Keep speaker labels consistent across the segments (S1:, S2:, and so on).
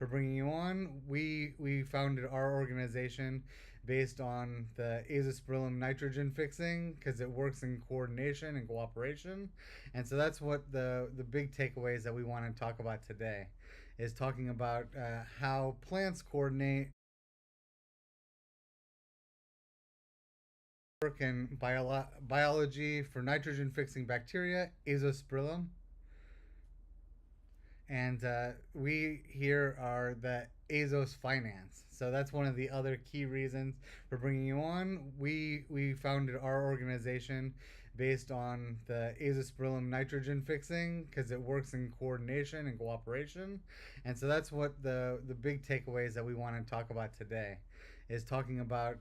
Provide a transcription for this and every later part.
S1: for bringing you on. We founded our organization based on the azospirillum nitrogen fixing because it works in coordination and cooperation. And so that's what the big takeaways that we want to talk about today is talking about how plants coordinate work in biology for nitrogen fixing bacteria, azospirillum. And we here are the Azos Finance. So that's one of the other key reasons for bringing you on. We founded our organization based on the azospirillum nitrogen fixing because it works in coordination and cooperation. And so that's what the big takeaways that we want to talk about today is talking about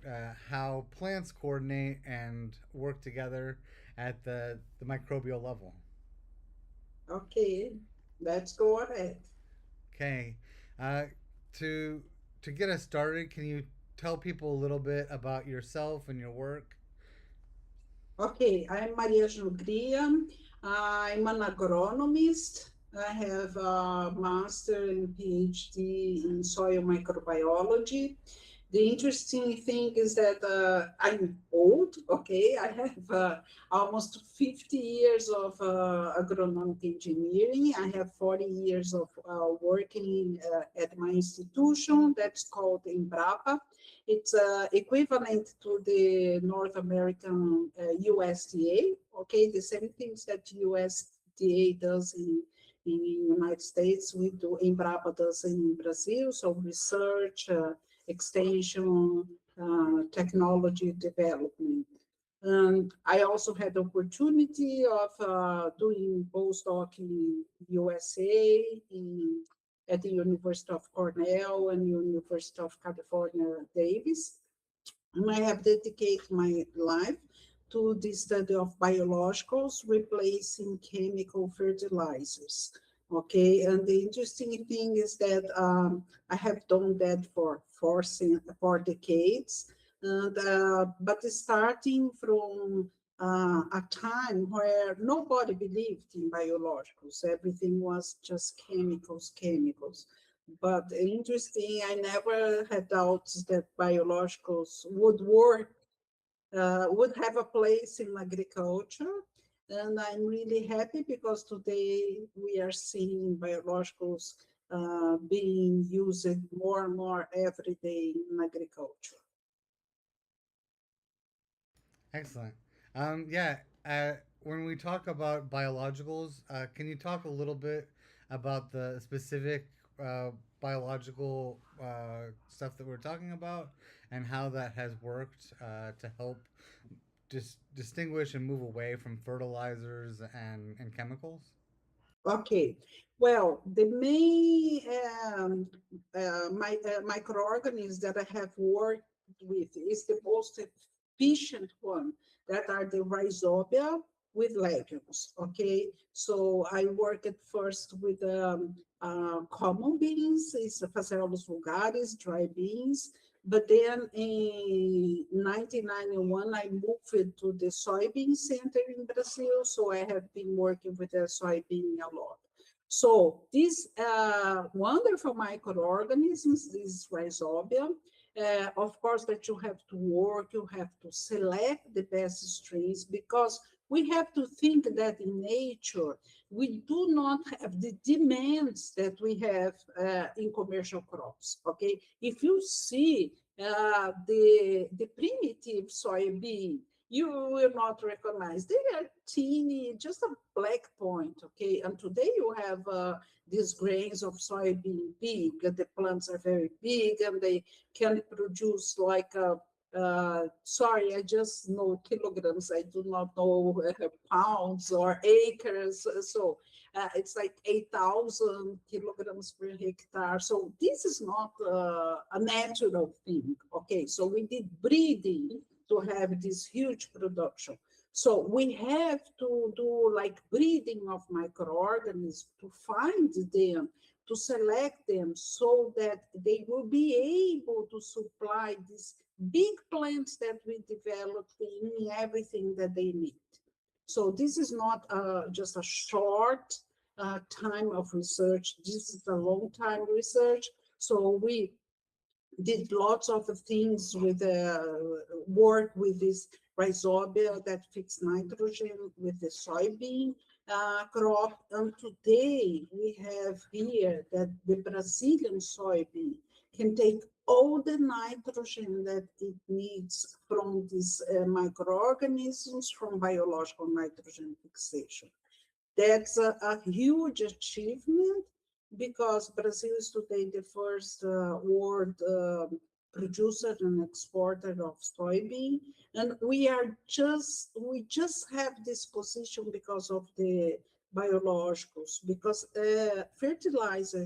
S1: how plants coordinate and work together at the microbial level.
S2: Okay, let's go ahead.
S1: Okay. Uh, to to get us started, can you tell people a little bit about yourself and your work?
S2: Okay, I'm Mariangela Hungria. I'm an agronomist. I have a master and PhD in soil microbiology. The interesting thing is that I'm old, okay? I have almost 50 years of agronomic engineering. I have 40 years of working at my institution that's called Embrapa. It's equivalent to the North American USDA, okay? The same things that USDA does in the United States, we do, Embrapa does in Brazil, so research, extension, technology development. And I also had the opportunity of doing postdoc in USA, at the University of Cornell and University of California, Davis. And I have dedicated my life to the study of biologicals replacing chemical fertilizers. Okay, and the interesting thing is that I have done that for 4 decades, and but starting from a time where nobody believed in biologicals, everything was just chemicals, chemicals. But interesting, I never had doubts that biologicals would work, would have a place in agriculture. And I'm really happy because today we are seeing biologicals being used more and more every day in agriculture.
S1: Excellent. Yeah. When we talk about biologicals, can you talk a little bit about the specific biological stuff that we're talking about and how that has worked to help distinguish and move away from fertilizers and chemicals?
S2: Okay, well, the main microorganisms that I have worked with is the most efficient one that are the rhizobia with legumes. Okay, so I worked first with common beans, it's Phaceolus vulgaris, dry beans. But then in 1991, I moved to the soybean center in Brazil. So I have been working with the soybean a lot. So these wonderful microorganisms, this rhizobia, of course, that you have to work, you have to select the best strains because we have to think that in nature, we do not have the demands that we have in commercial crops, okay? If you see the primitive soybean, you will not recognize. They are teeny, just a black point, okay? And today you have these grains of soybean big, and the plants are very big, and they can produce like sorry, I just know kilograms. I do not know pounds or acres. So it's like 8,000 kilograms per hectare. So this is not a natural thing. Okay, so we did breeding to have this huge production. So we have to do like breeding of microorganisms to find them, to select them so that they will be able to supply these big plants that we developed in everything that they need. So this is not just a short time of research. This is a long time research. So we did lots of things with work with this rhizobia that fix nitrogen with the soybean crop. And today we have here that the Brazilian soybean can take all the nitrogen that it needs from these microorganisms from biological nitrogen fixation. That's a huge achievement because Brazil is today the first world producer and exporter of soybean, and we just have this position because of the biologicals, because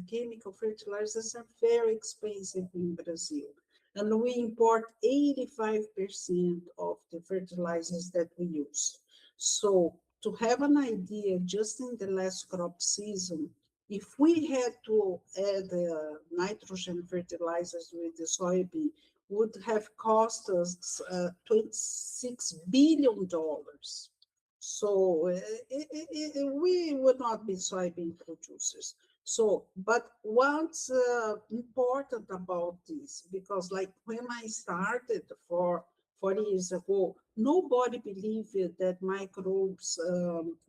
S2: chemical fertilizers are very expensive in Brazil, and we import 85% of the fertilizers that we use. So to have an idea, just in the last crop season, if we had to add nitrogen fertilizers with the soybean, would have cost us $26 billion. So we would not be soybean producers. So, but what's important about this, because like when I started 40 years ago, nobody believed that microbes,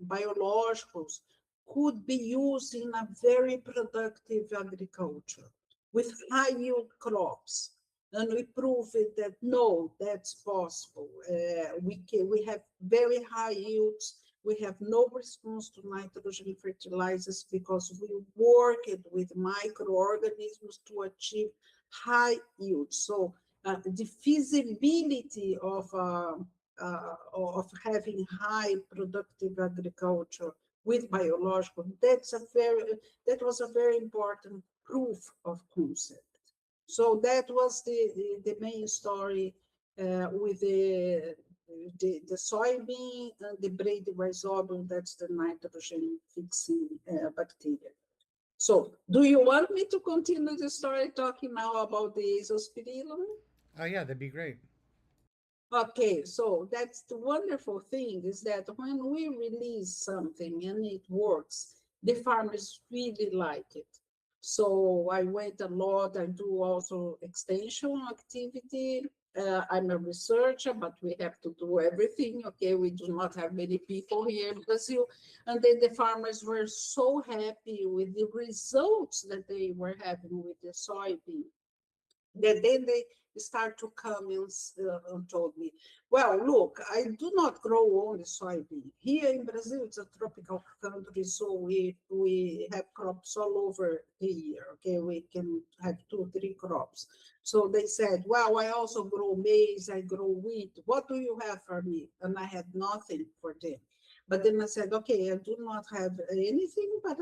S2: biologicals, could be used in a very productive agriculture with high yield crops. And we proved that no, that's possible. We have very high yields. We have no response to nitrogen fertilizers because we worked with microorganisms to achieve high yields. So the feasibility of having high productive agriculture with biological, that was a very important proof of concept. So that was the main story with the soybean and the braid rhizobium, that's the nitrogen fixing bacteria. So do you want me to continue the story talking now about the azospirillum?
S1: Oh yeah, that'd be great.
S2: Okay, so that's the wonderful thing is that when we release something and it works, the farmers really like it. So I went a lot. I do also extension activity. I'm a researcher, but we have to do everything. Okay, we do not have many people here in Brazil. And then the farmers were so happy with the results that they were having with the soybean that then they start to come and told me, well, look, I do not grow only soybean. Here in Brazil, it's a tropical country, so we have crops all over the year, okay? We can have 2, 3 crops. So they said, well, I also grow maize, I grow wheat. What do you have for me? And I had nothing for them. But then I said, okay, I do not have anything, but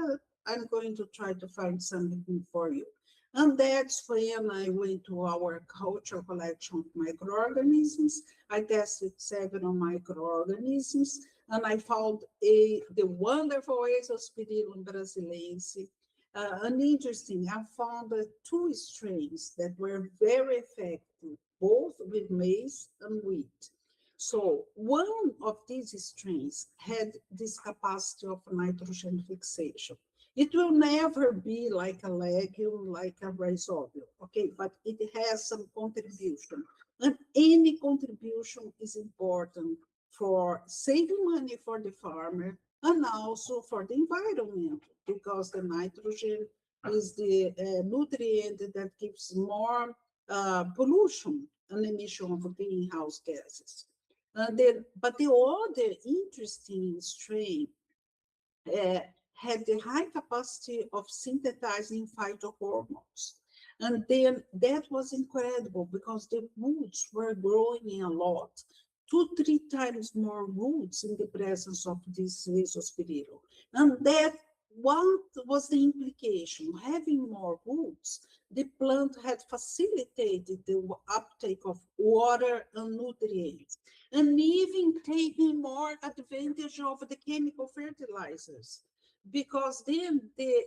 S2: I'm going to try to find something for you. And that's when I went to our cultural collection of microorganisms. I tested several microorganisms, and I found the wonderful Azospirillum brasiliense. And interesting, I found 2 strains that were very effective, both with maize and wheat. So one of these strains had this capacity of nitrogen fixation. It will never be like a legume, like a rhizobia, okay? But it has some contribution. And any contribution is important for saving money for the farmer and also for the environment, because the nitrogen is the nutrient that gives more pollution and emission of greenhouse gases. But the other interesting strain had the high capacity of synthesizing phytohormones. And then that was incredible because the roots were growing a lot, 2, 3 times more roots in the presence of this Azospirillum. And that what was the implication? Having more roots, the plant had facilitated the uptake of water and nutrients, and even taking more advantage of the chemical fertilizers, because then the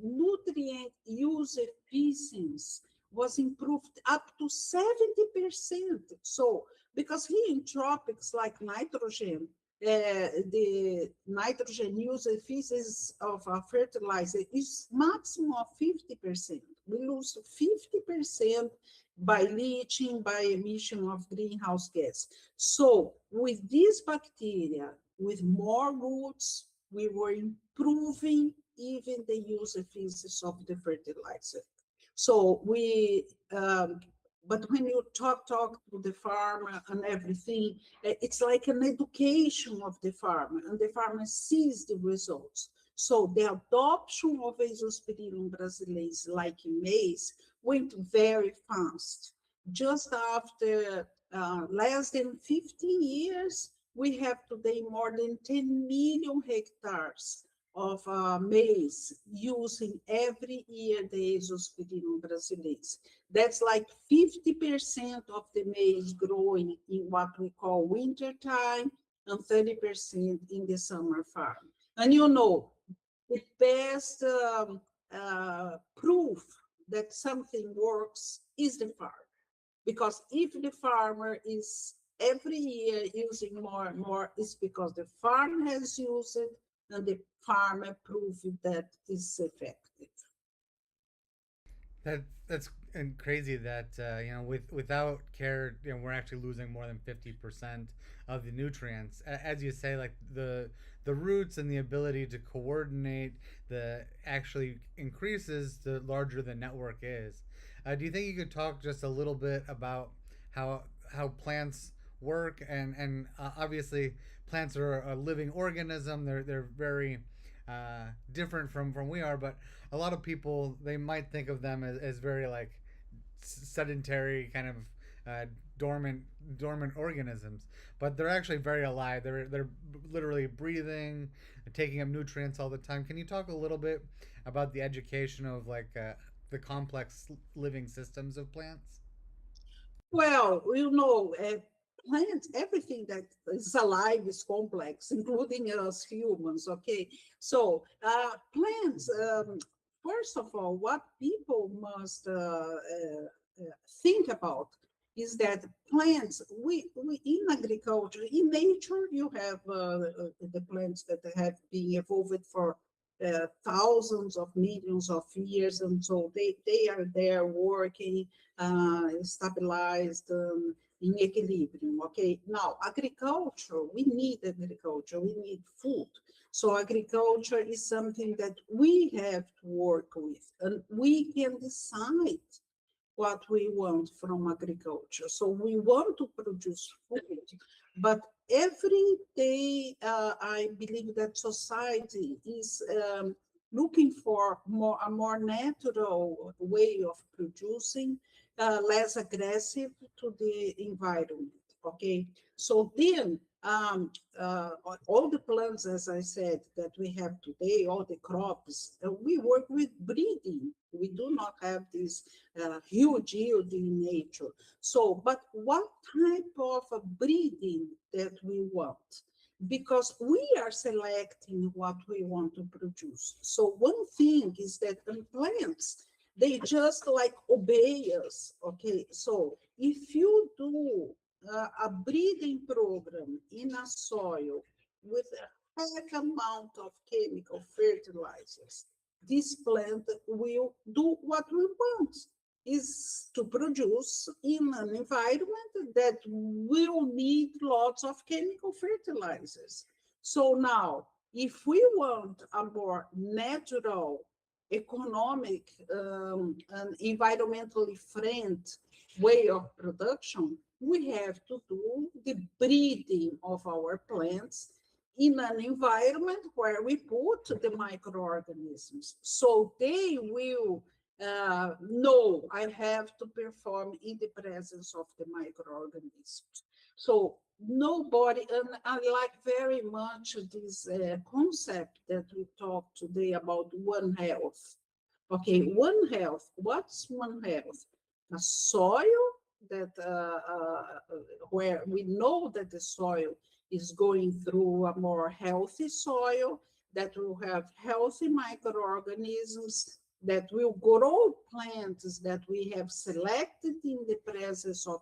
S2: nutrient use efficiency was improved up to 70%. So, because here in tropics like nitrogen, the nitrogen use efficiency of a fertilizer is maximum of 50%. We lose 50% by leaching, by emission of greenhouse gas. So with this bacteria, with more roots, we were improving even the use efficiency of the fertilizer. So but when you talk to the farmer and everything, it's like an education of the farmer, and the farmer sees the results. So the adoption of Azospirillum brasileense, like in maize, went very fast. Just after less than 15 years, we have today more than 10 million hectares of maize using every year the Azospirillum brasileense. That's like 50% of the maize growing in what we call winter time and 30% in the summer farm. And you know, the best proof that something works is the farm. Because if the farmer is every year using more and more, it's because the farm has used it and the farmer proved that it's effective.
S1: That's and crazy that without care, we're actually losing more than 50% of the nutrients. As you say, like the roots and the ability to coordinate the actually increases the larger the network is. Do you think you could talk just a little bit about how plants work and obviously plants are a living organism. They're very different from we are, but a lot of people they might think of them as very like sedentary kind of uh, dormant organisms, but they're actually very alive. They're literally breathing, taking up nutrients all the time. Can you talk a little bit about the education of like the complex living systems of plants?
S2: Well, plants, everything that is alive is complex, including us humans, okay? So, plants, first of all, what people must think about is that plants, we in agriculture, in nature, you have the plants that have been evolved for thousands of millions of years, and so they are there working, stabilized, in equilibrium. Okay, now agriculture, we need agriculture, we need food. So agriculture is something that we have to work with, and we can decide what we want from agriculture. So we want to produce food, but every day I believe that society is looking for a more natural way of producing, less aggressive to the environment. Okay, so then all the plants, as I said, that we have today, all the crops, we work with breeding. We do not have this huge yield in nature. So, but what type of breeding that we want? Because we are selecting what we want to produce. So one thing is that in plants, they just like obey us. Okay, so if you do a breeding program in a soil with a high amount of chemical fertilizers, this plant will do what we want, is to produce in an environment that will need lots of chemical fertilizers. So now, if we want a more natural, economic, and environmentally friendly way of production, we have to do the breeding of our plants in an environment where we put the microorganisms. So they will know I have to perform in the presence of the microorganisms. So nobody, and I like very much this concept that we talked today about One Health. Okay, One Health. What's One Health? A soil that where we know that the soil is going through a more healthy soil that will have healthy microorganisms that will grow plants that we have selected in the presence of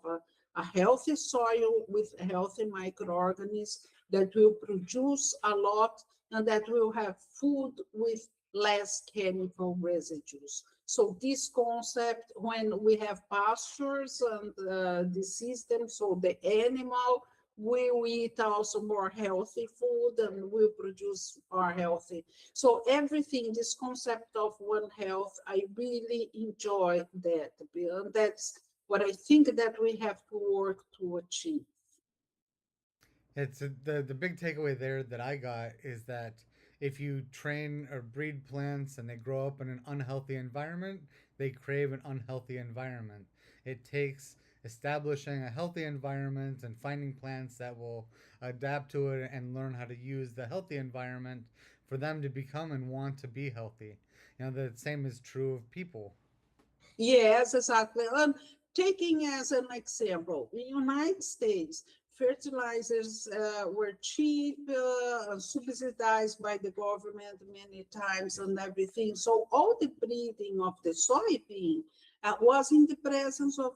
S2: a healthy soil with healthy microorganisms that will produce a lot and that will have food with less chemical residues. So this concept, when we have pastures and the system, so the animal will eat also more healthy food and will produce more healthy. So everything, this concept of One Health, I really enjoy that. And that's what I think that we have to work to achieve.
S1: The big takeaway there that I got is that if you train or breed plants and they grow up in an unhealthy environment, they crave an unhealthy environment. It takes establishing a healthy environment and finding plants that will adapt to it and learn how to use the healthy environment for them to become and want to be healthy. You know, the same is true of people.
S2: Yes, exactly. Taking as an example, in United States, fertilizers were cheap, subsidized by the government many times and everything. So all the breeding of the soybean was in the presence of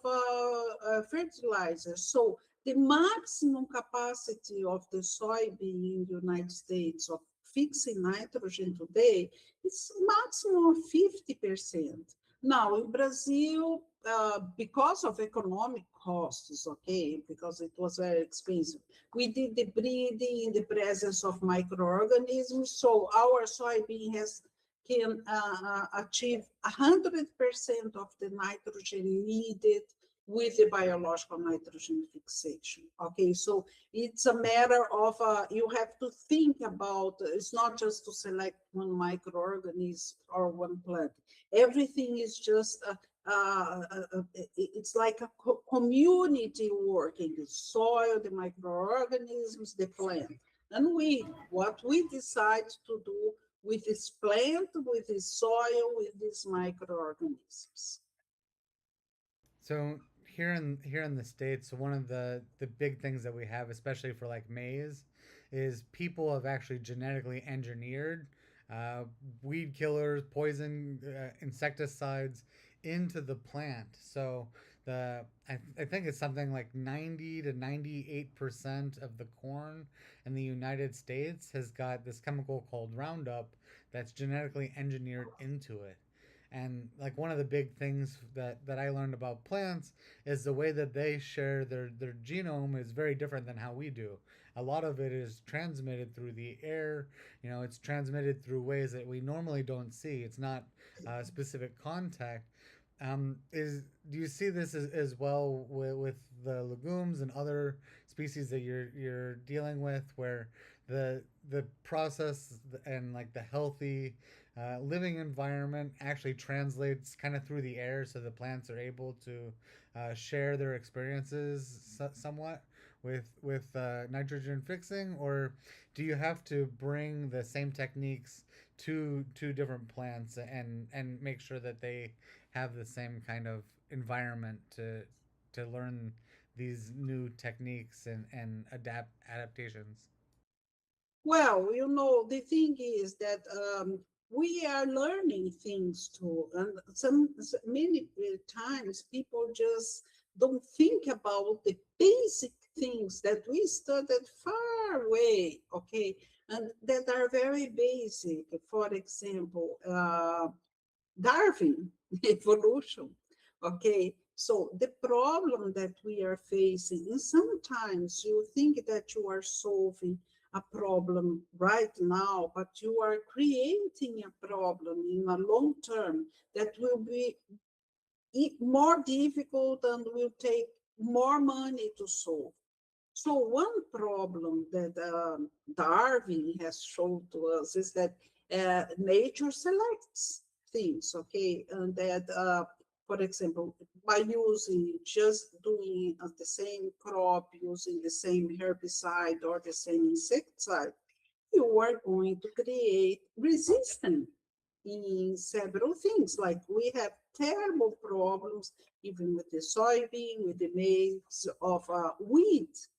S2: fertilizers. So the maximum capacity of the soybean in the United States of fixing nitrogen today is maximum of 50%. Now, in Brazil, because of economic costs, okay, because it was very expensive, we did the breeding in the presence of microorganisms. So our soybean can achieve 100% of the nitrogen needed with the biological nitrogen fixation. Okay, so it's a matter of you have to think about. It's not just to select one microorganism or one plant. Everything is just it's like a community working: the soil, the microorganisms, the plant. And what we decide to do with this plant, with this soil, with these microorganisms.
S1: So here in the states, one of the big things that we have, especially for like maize, is people have actually genetically engineered uh, weed killers, poison insecticides into the plant. So I think it's something like 90 to 98% of the corn in the United States has got this chemical called Roundup that's genetically engineered into it. And like one of the big things that I learned about plants is the way that they share their genome is very different than how we do. A lot of it is transmitted through the air. You know, it's transmitted through ways that we normally don't see. It's not specific contact. Is Do you see this as well with the legumes and other species that you're dealing with, where the process and like the healthy living environment actually translates kind of through the air, so the plants are able to share their experiences somewhat with nitrogen fixing, or do you have to bring the same techniques to different plants and make sure that they have the same kind of environment to learn these new techniques and adaptations?
S2: Well, the thing is that we are learning things too, and many times people just don't think about the basic things that we studied far away, okay, and that are very basic. For example, Darwin, evolution. Okay, so the problem that we are facing, and sometimes you think that you are solving a problem right now, but you are creating a problem in a long term that will be more difficult and will take more money to solve. So one problem that Darwin has shown to us is that nature selects things, okay, and that, for example, by just doing the same crop, using the same herbicide or the same insecticide, you are going to create resistance in several things. Like we have terrible problems even with the soybean, with the maize of weeds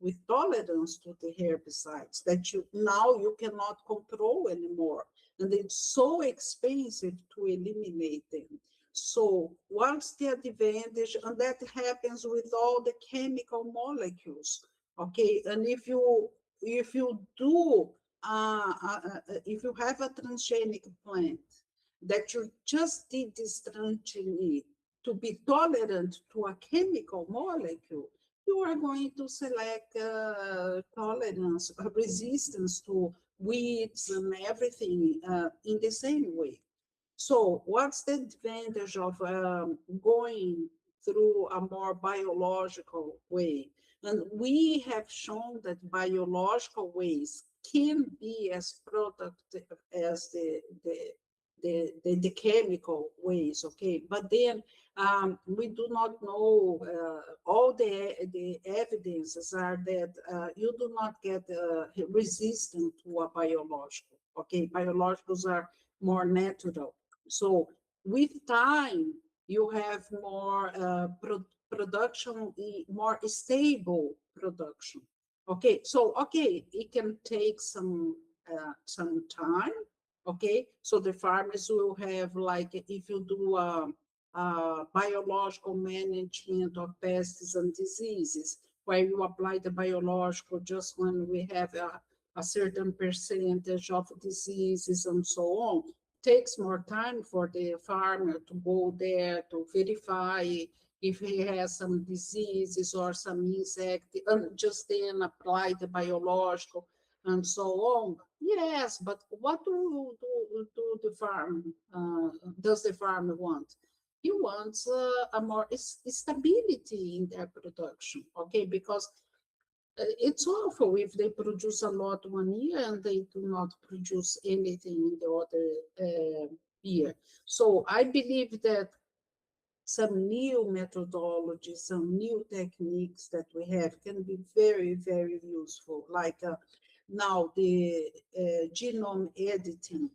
S2: with tolerance to the herbicides that you cannot control anymore, and it's so expensive to eliminate them. So what's the advantage? And that happens with all the chemical molecules. Okay, and if you do if you have a transgenic plant that you just did this transgenic to be tolerant to a chemical molecule, you are going to select tolerance, resistance to weeds and everything in the same way. So what's the advantage of going through a more biological way? And we have shown that biological ways can be as productive as the chemical ways, okay? But then we do not know, all the evidences are that you do not get resistant to a biological, okay? Biologicals are more natural. So with time, you have more production, more stable production. Okay, so okay, it can take some time. Okay, so the farmers will have, like, if you do biological management of pests and diseases, where you apply the biological just when we have a certain percentage of diseases and so on, takes more time for the farmer to go there to verify if he has some diseases or some insect, and just then apply the biological and so on. Yes, but what do the farm does the farmer want? He wants a more stability in their production, okay? Because it's awful if they produce a lot one year and they do not produce anything in the other year. So I believe that some new methodologies, some new techniques that we have can be very, very useful. Like now the genome editing.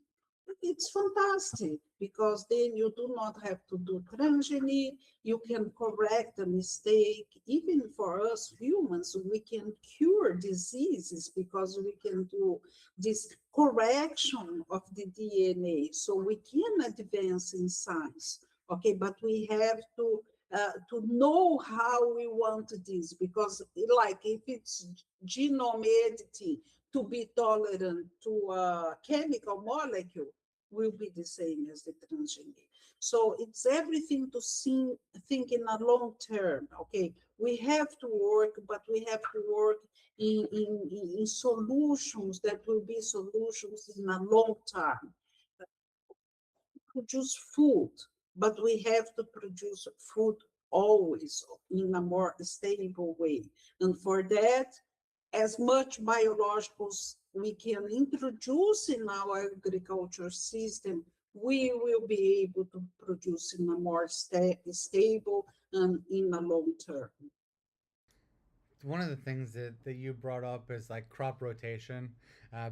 S2: It's fantastic because then you do not have to do transgenic. You can correct a mistake. Even for us humans, we can cure diseases because we can do this correction of the DNA. So we can advance in science. Okay, but we have to know how we want this, because like if it's genome editing to be tolerant to a chemical molecule, will be the same as the transgenic. So it's everything to think in a long term. Okay, we have to work, but we have to work in solutions that will be solutions in a long time. Produce food, but we have to produce food always in a more stable way. And for that, as much biologicals we can introduce in our agriculture system, we will be able to produce in a more stable and in a long term.
S1: One of the things that you brought up is like crop rotation.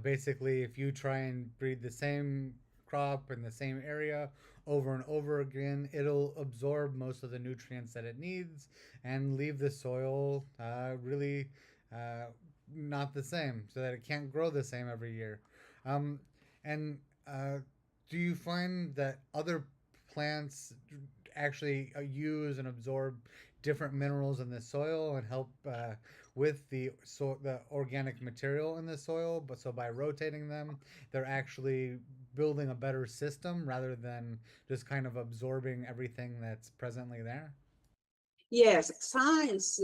S1: Basically, if you try and breed the same crop in the same area over and over again, it'll absorb most of the nutrients that it needs and leave the soil really uh, not the same, so that it can't grow the same every year. Um, and do you find that other plants actually use and absorb different minerals in the soil and help with the organic material in the soil? But so by rotating them, they're actually building a better system rather than just kind of absorbing everything that's presently there.
S2: Yes, science,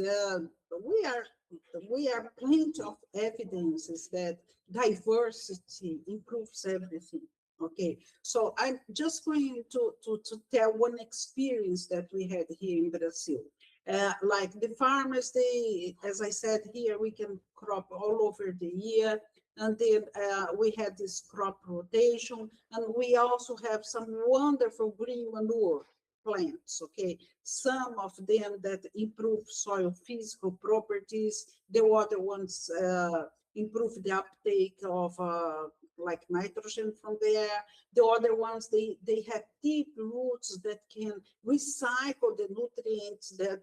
S2: we are plenty of evidences that diversity improves everything. Okay, so I'm just going to tell one experience that we had here in Brazil. Like the farmers, they, as I said here, we can crop all over the year. And then we had this crop rotation, and we also have some wonderful green manure plants, okay? Some of them that improve soil physical properties, the other ones improve the uptake of like nitrogen from the air. The other ones, they have deep roots that can recycle the nutrients that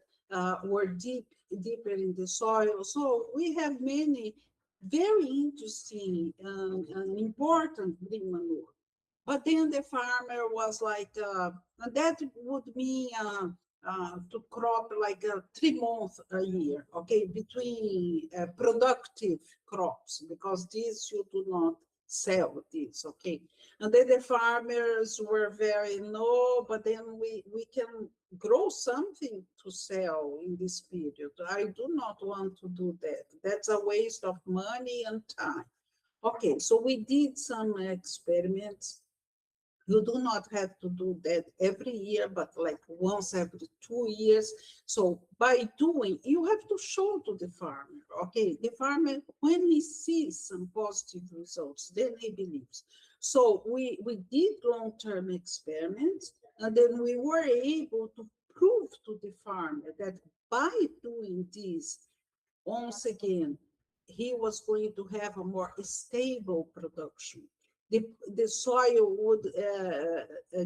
S2: were deeper in the soil. So we have many very interesting and important green manure. But then the farmer was like, and that would mean to crop like 3 months a year, okay, between productive crops, because these you do not sell these, okay. And then the farmers were very no, but then we can grow something to sell in this period. I do not want to do that. That's a waste of money and time. Okay, so we did some experiments. You do not have to do that every year, but like once every 2 years. So by doing, you have to show to the farmer, okay? The farmer, when he sees some positive results, then he believes. So we did long-term experiments, and then we were able to prove to the farmer that by doing this, once again, he was going to have a more stable production. The soil would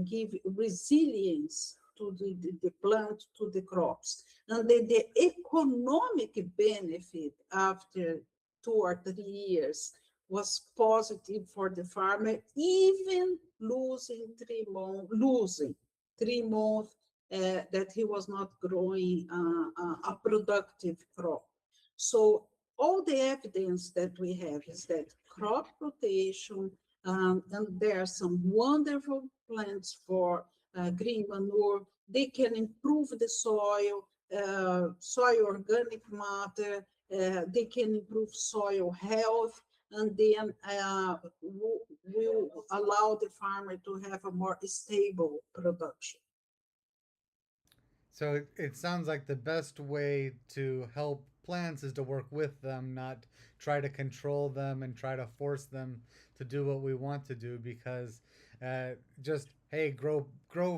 S2: give resilience to the plant, to the crops. And the economic benefit after 2 or 3 years was positive for the farmer, even losing 3 months that he was not growing a productive crop. So all the evidence that we have is that crop rotation, and there are some wonderful plants for green manure. They can improve the soil organic matter. They can improve soil health, and then will allow the farmer to have a more stable production.
S1: So it sounds like the best way to help plants is to work with them, not try to control them and try to force them to do what we want to do. Because just hey, grow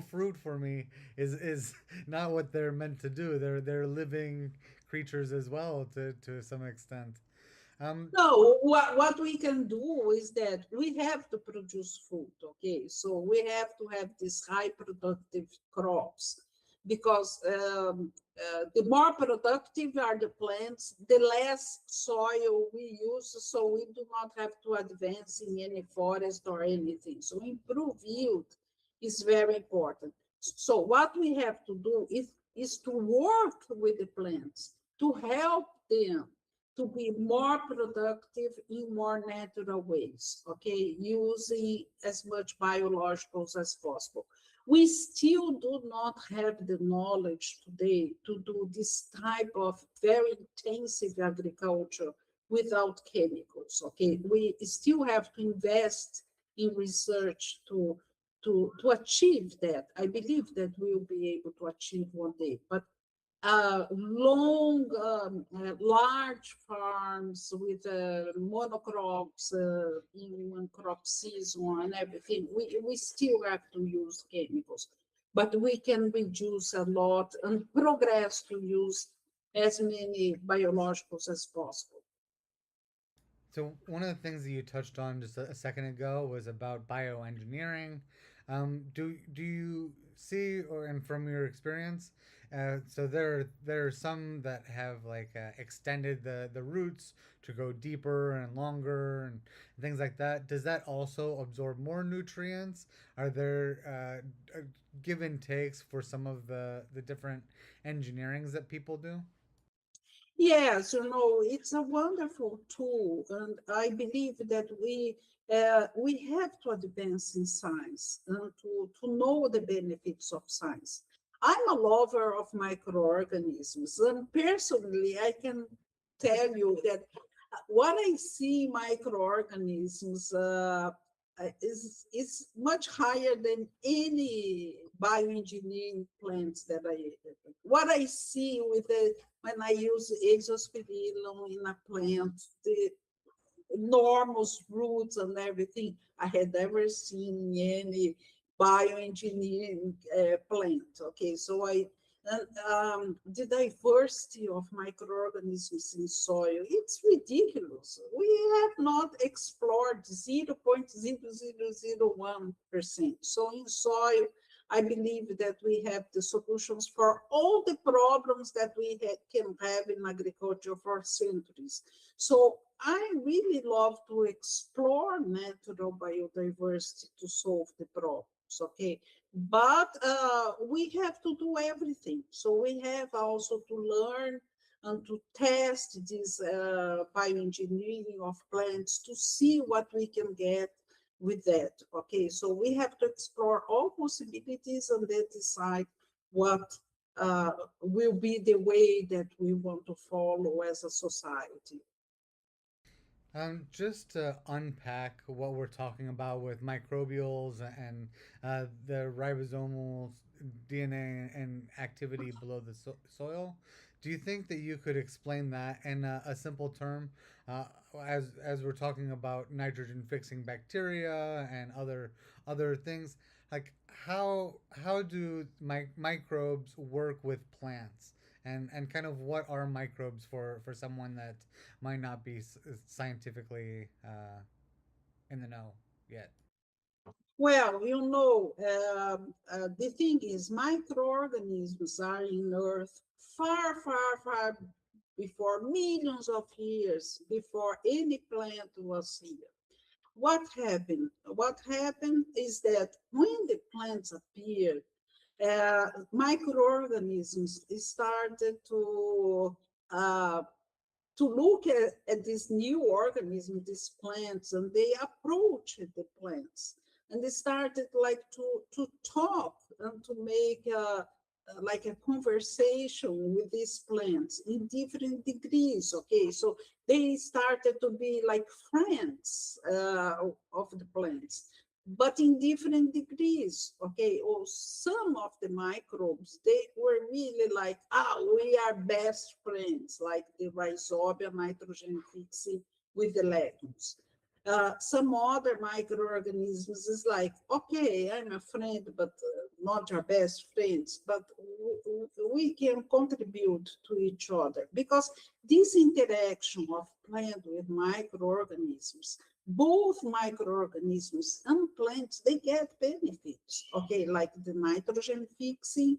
S1: fruit for me is not what they're meant to do. They're living creatures as well to some extent. Um,
S2: No, what we can do is that we have to produce food, okay? So we have to have these high productive crops because the more productive are the plants, the less soil we use, so we do not have to advance in any forest or anything. So improve yield is very important. So what we have to do is to work with the plants, to help them to be more productive in more natural ways, okay, using as much biologicals as possible. We still do not have the knowledge today to do this type of very intensive agriculture without chemicals, okay? We still have to invest in research to achieve that. I believe that we'll be able to achieve one day, but large farms with monocrops in one crop season and everything, we still have to use chemicals, but we can reduce a lot and progress to use as many biologicals as possible.
S1: So one of the things that you touched on just a second ago was about bioengineering. Do you see, or and from your experience, so there are some that have like extended the roots to go deeper and longer and things like that. Does that also absorb more nutrients? Are there give and takes for some of the different engineerings that people do?
S2: Yes, it's a wonderful tool, and I believe that we have to advance in science and to know the benefits of science. I'm a lover of microorganisms, and personally, I can tell you that what I see microorganisms is much higher than any bioengineering plants that what I see with the when I use exospirillum in a plant, the enormous roots and everything, I had never seen any bioengineering plant. Okay, so the diversity of microorganisms in soil, it's ridiculous. We have not explored 0.0001%. So in soil, I believe that we have the solutions for all the problems that we can have in agriculture for centuries. So I really love to explore natural biodiversity to solve the problems. Okay, But we have to do everything. So we have also to learn and to test this bioengineering of plants to see what we can get with that. Okay, so we have to explore all possibilities and then decide what will be the way that we want to follow as a society.
S1: Just to unpack what we're talking about with microbials and the ribosomal DNA and activity below the soil, do you think that you could explain that in a simple term, uh, as we're talking about nitrogen fixing bacteria and other things? Like how do microbes work with plants? And kind of what are microbes for someone that might not be scientifically in the know yet.
S2: Well, the thing is, microorganisms are in Earth far, far, far before millions of years before any plant was here. What happened? What happened is that when the plants appeared, microorganisms started uh, to look at this new organism, these plants, and they approached the plants and they started like to talk and to make like a conversation with these plants in different degrees. Okay, so they started to be like friends of the plants, but in different degrees. Okay, or some of the microbes, they were really like, we are best friends, like the rhizobia nitrogen fixing with the legumes. Some other microorganisms is like, okay, I'm a friend, but not your best friends, but we can contribute to each other because this interaction of plant with microorganisms, both microorganisms and plants, they get benefits. Okay, like the nitrogen fixing,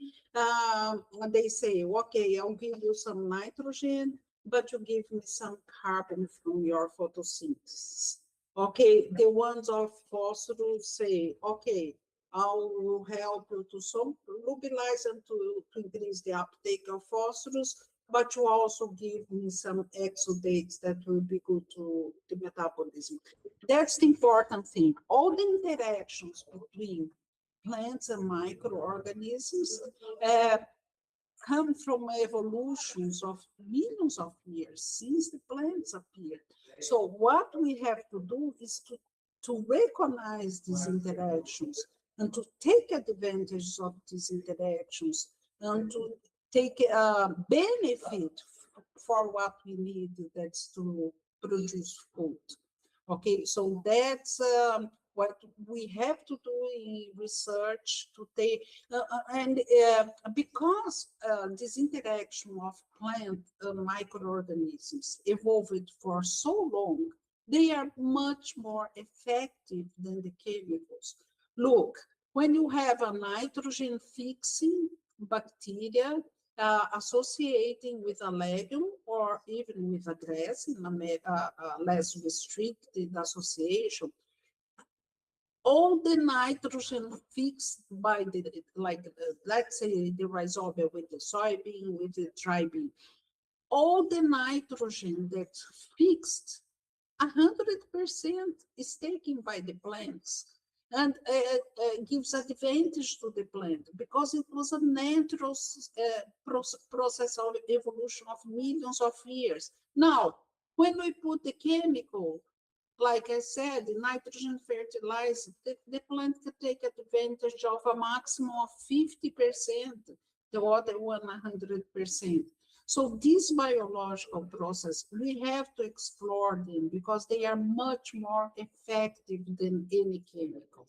S2: they say, okay, I'll give you some nitrogen, but you give me some carbon from your photosynthesis. Okay, the ones of phosphorus say, okay, I will help you to solubilize and to increase the uptake of phosphorus, but you also give me some exudates that will be good to the metabolism. That's the important thing. All the interactions between plants and microorganisms uh, come from evolutions of millions of years since the plants appeared. So what we have to do is to recognize these interactions and to take advantage of these interactions and to take benefit for what we need, that's to produce food. Okay, so that's what we have to do in research to take, and because this interaction of plant and microorganisms evolved for so long, they are much more effective than the chemicals. Look, when you have a nitrogen fixing bacteria associating with a legume or even with a grass in a less restricted association, all the nitrogen fixed by the, like, let's say the rhizobia with the soybean, with the dry bean, all the nitrogen that's fixed, 100% is taken by the plants and gives advantage to the plant because it was a natural process of evolution of millions of years. Now, when we put the chemical, like I said, the nitrogen fertilizer, the plant can take advantage of a maximum of 50%, the other 100%. So this biological process, we have to explore them because they are much more effective than any chemical.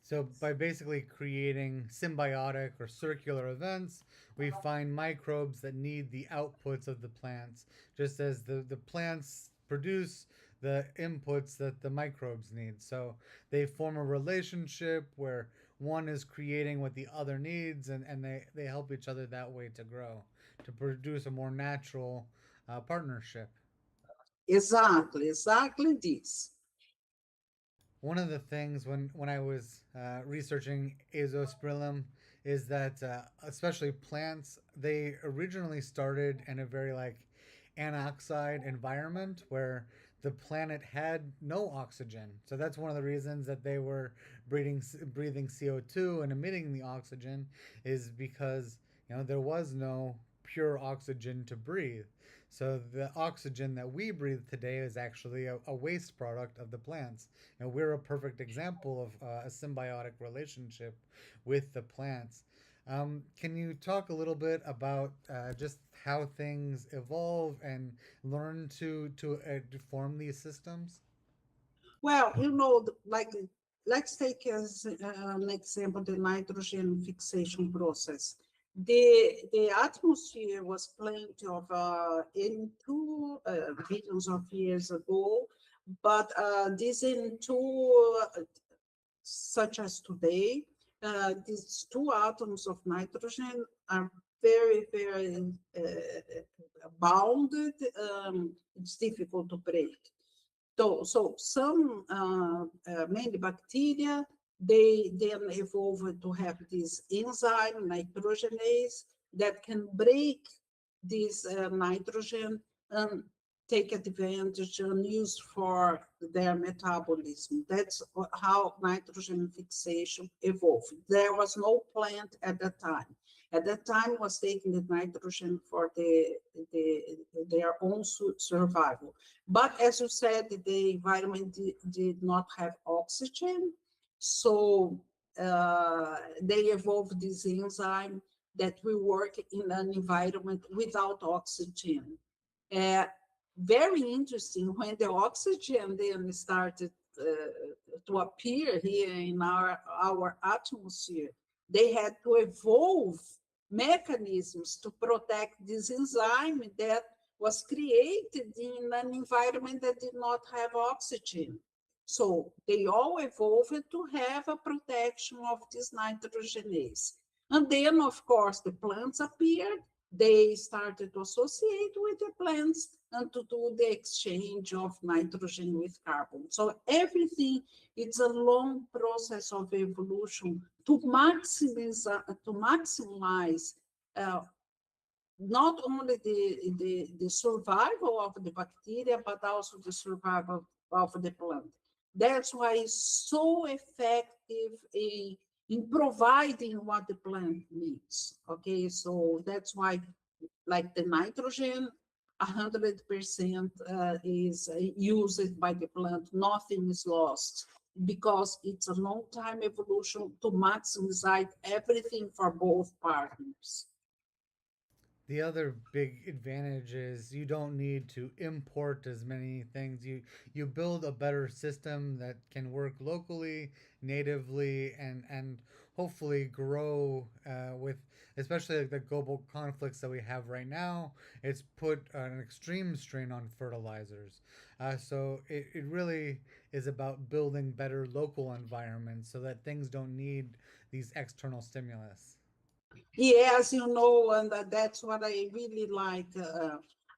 S1: So by basically creating symbiotic or circular events, we find microbes that need the outputs of the plants, just as the plants produce the inputs that the microbes need. So they form a relationship where one is creating what the other needs, and they help each other that way to grow, to produce a more natural partnership.
S2: Exactly this.
S1: one of the things when I was researching azospirillum is that especially plants, they originally started in a very like anoxide environment where the planet had no oxygen. So that's one of the reasons that they were breathing CO2 and emitting the oxygen is because there was no pure oxygen to breathe. So the oxygen that we breathe today is actually a waste product of the plants. We're a perfect example of a symbiotic relationship with the plants. Can you talk a little bit about just how things evolve and learn to form these systems?
S2: Well, like let's take as an example the nitrogen fixation process. The atmosphere was plenty of in two billions of years ago, but this in two such as today, these two atoms of nitrogen are very, very bounded. It's difficult to break. So some many bacteria, they then evolved to have this enzyme nitrogenase that can break this nitrogen and take advantage and use for their metabolism. That's how nitrogen fixation evolved. There was no plant at that time. At that time was taking the nitrogen for the their own survival. But as you said, the environment did not have oxygen, so they evolved this enzyme that will work in an environment without oxygen. Uh, Very interesting, when the oxygen then started to appear here in our atmosphere, they had to evolve mechanisms to protect this enzyme that was created in an environment that did not have oxygen. So they all evolved to have a protection of this nitrogenase. And then, of course, the plants appeared. They started to associate with the plants and to do the exchange of nitrogen with carbon. So everything, it's a long process of evolution to maximize not only the survival of the bacteria, but also the survival of the plant. That's why it's so effective in providing what the plant needs. Okay, so that's why, like the nitrogen, 100% is used by the plant, nothing is lost because it's a long time evolution to maximize everything for both partners.
S1: The other big advantage is you don't need to import as many things. You build a better system that can work locally, natively, and hopefully grow with, especially like the global conflicts that we have right now. It's put an extreme strain on fertilizers. So it really is about building better local environments so that things don't need these external stimulus.
S2: Yes, and that's what I really like.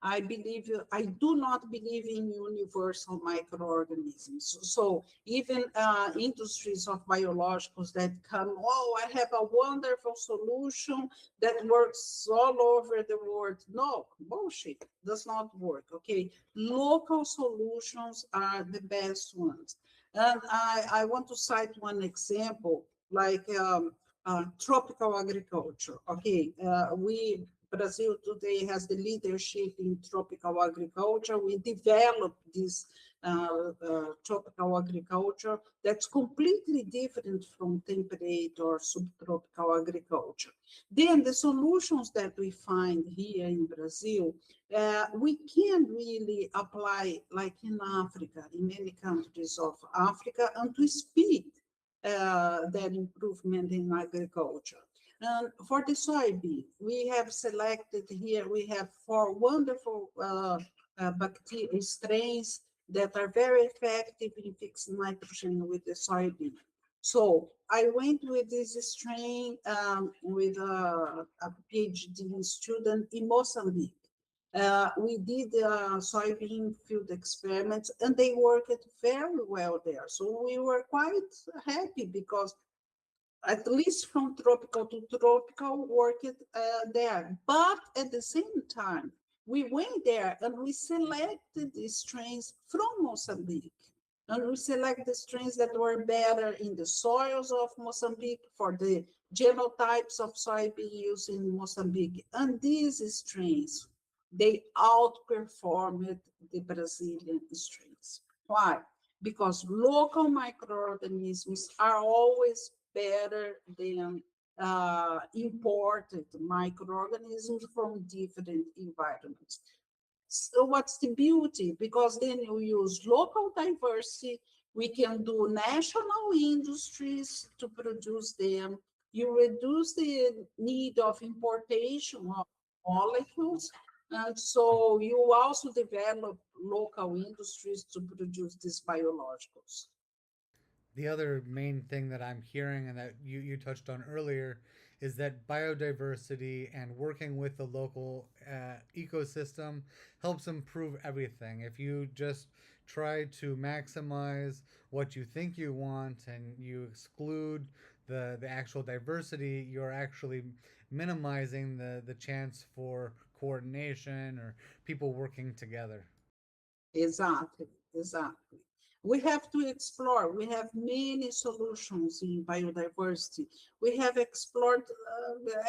S2: I do not believe in universal microorganisms. So even industries of biologicals that come, oh, I have a wonderful solution that works all over the world. No, bullshit, does not work. Okay, local solutions are the best ones. And I want to cite one example, like tropical agriculture. Okay, Brazil today has the leadership in tropical agriculture. We developed this tropical agriculture that's completely different from temperate or subtropical agriculture. Then the solutions that we find here in Brazil, we can really apply like in Africa, in many countries of Africa, and to speed that improvement in agriculture. And for the soybean, we have selected here, we have four wonderful bacteria strains that are very effective in fixing nitrogen with the soybean. So I went with this strain with a PhD student in Mozambique. We did soybean field experiments, and they worked very well there. So we were quite happy because at least from tropical to tropical worked there. But at the same time, we went there and we selected the strains from Mozambique. And we select the strains that were better in the soils of Mozambique for the genotypes of soybean used in Mozambique. And these strains, they outperformed the Brazilian strains. Why? Because local microorganisms are always better than imported microorganisms from different environments. So what's the beauty? Because then you use local diversity, we can do national industries to produce them. You reduce the need of importation of molecules. And so you also develop local industries to produce these biologicals.
S1: The other main thing that I'm hearing and that you touched on earlier is that biodiversity and working with the local ecosystem helps improve everything. If you just try to maximize what you think you want and you exclude the actual diversity, you're actually minimizing the chance for coordination or people working together.
S2: Exactly, exactly. We have to explore. We have many solutions in biodiversity. We have explored,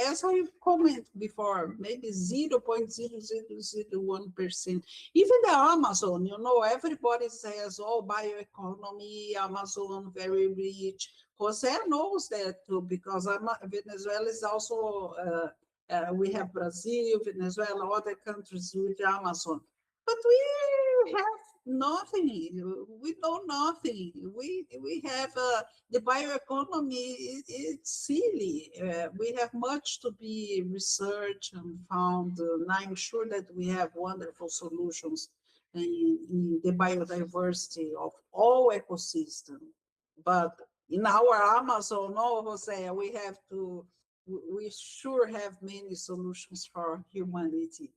S2: as I comment before, maybe 0.0001%. Even the Amazon, everybody says, oh, bioeconomy, Amazon, very rich. Jose knows that too, because Venezuela is also, we have Brazil, Venezuela, other countries with Amazon. But we have nothing. We know nothing. We have the bioeconomy. It's silly. We have much to be researched and found. And I'm sure that we have wonderful solutions in the biodiversity of all ecosystems. But in our Amazon, no, Jose, we have to. We sure have many solutions for humanity.